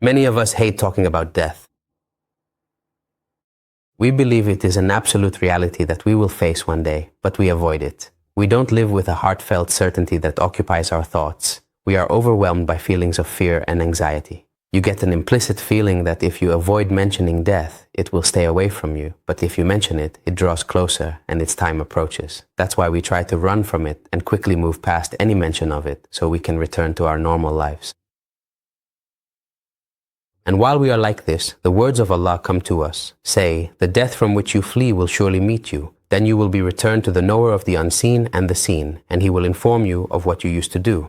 Many of us hate talking about death. We believe it is an absolute reality that we will face one day, but we avoid it. We don't live with a heartfelt certainty that occupies our thoughts. We are overwhelmed by feelings of fear and anxiety. You get an implicit feeling that if you avoid mentioning death, it will stay away from you. But if you mention it, it draws closer and its time approaches. That's why we try to run from it and quickly move past any mention of it so we can return to our normal lives. And while we are like this, the words of Allah come to us. Say, the death from which you flee will surely meet you. Then you will be returned to the knower of the unseen and the seen, and he will inform you of what you used to do.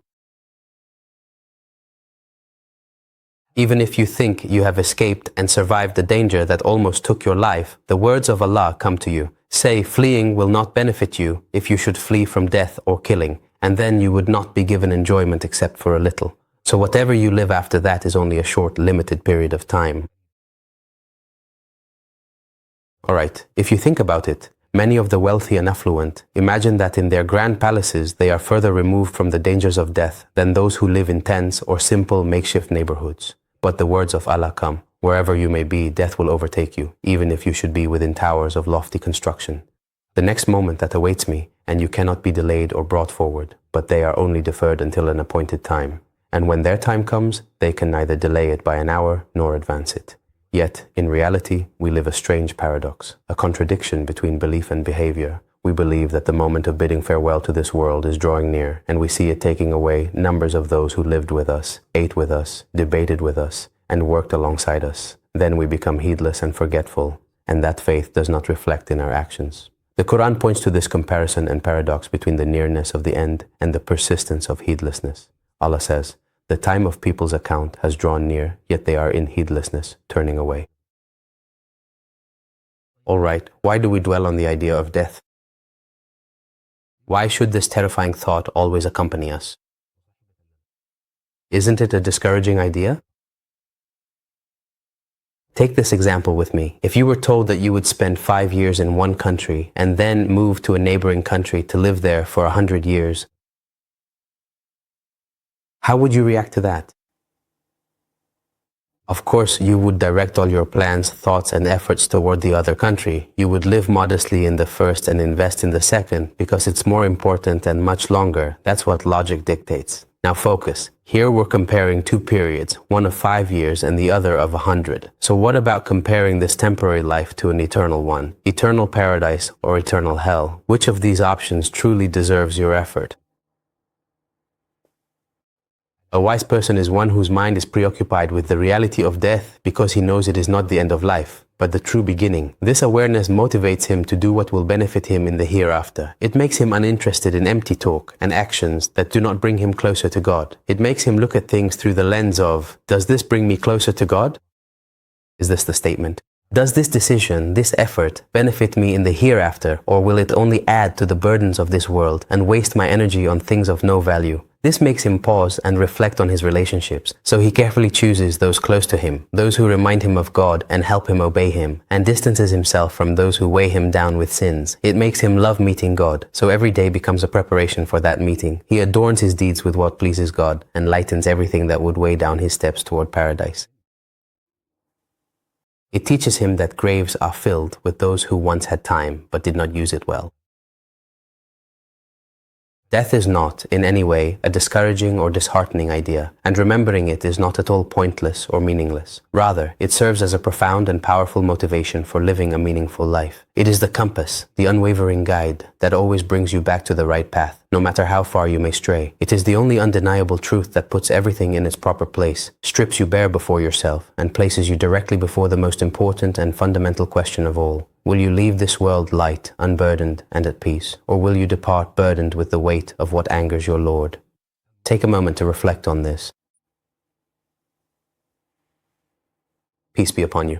Even if you think you have escaped and survived the danger that almost took your life, the words of Allah come to you. Say, fleeing will not benefit you if you should flee from death or killing, and then you would not be given enjoyment except for a little. So whatever you live after that is only a short, limited period of time. Alright, if you think about it, many of the wealthy and affluent imagine that in their grand palaces they are further removed from the dangers of death than those who live in tents or simple makeshift neighborhoods. But the words of Allah come, wherever you may be, death will overtake you, even if you should be within towers of lofty construction. The next moment that awaits me, and you cannot be delayed or brought forward, but they are only deferred until an appointed time. And when their time comes, they can neither delay it by an hour nor advance it. Yet, in reality, we live a strange paradox, a contradiction between belief and behavior. We believe that the moment of bidding farewell to this world is drawing near, and we see it taking away numbers of those who lived with us, ate with us, debated with us, and worked alongside us. Then we become heedless and forgetful, and that faith does not reflect in our actions. The Quran points to this comparison and paradox between the nearness of the end and the persistence of heedlessness. Allah says, the time of people's account has drawn near, yet they are in heedlessness, turning away. Alright, why do we dwell on the idea of death? Why should this terrifying thought always accompany us? Isn't it a discouraging idea? Take this example with me. If you were told that you would spend 5 years in one country and then move to a neighboring country to live there for 100 years, how would you react to that? Of course, you would direct all your plans, thoughts, and efforts toward the other country. You would live modestly in the first and invest in the second because it's more important and much longer. That's what logic dictates. Now focus. Here we're comparing two periods, one of 5 years and the other of 100. So what about comparing this temporary life to an eternal one? Eternal paradise or eternal hell? Which of these options truly deserves your effort? A wise person is one whose mind is preoccupied with the reality of death because he knows it is not the end of life, but the true beginning. This awareness motivates him to do what will benefit him in the hereafter. It makes him uninterested in empty talk and actions that do not bring him closer to God. It makes him look at things through the lens of, does this bring me closer to God? Is this the statement? Does this decision, this effort, benefit me in the hereafter, or will it only add to the burdens of this world and waste my energy on things of no value? This makes him pause and reflect on his relationships, so he carefully chooses those close to him, those who remind him of God and help him obey him, and distances himself from those who weigh him down with sins. It makes him love meeting God, so every day becomes a preparation for that meeting. He adorns his deeds with what pleases God and lightens everything that would weigh down his steps toward paradise. It teaches him that graves are filled with those who once had time but did not use it well. Death is not, in any way, a discouraging or disheartening idea, and remembering it is not at all pointless or meaningless. Rather, it serves as a profound and powerful motivation for living a meaningful life. It is the compass, the unwavering guide, that always brings you back to the right path, no matter how far you may stray. It is the only undeniable truth that puts everything in its proper place, strips you bare before yourself, and places you directly before the most important and fundamental question of all. Will you leave this world light, unburdened, and at peace, or will you depart burdened with the weight of what angers your Lord? Take a moment to reflect on this. Peace be upon you.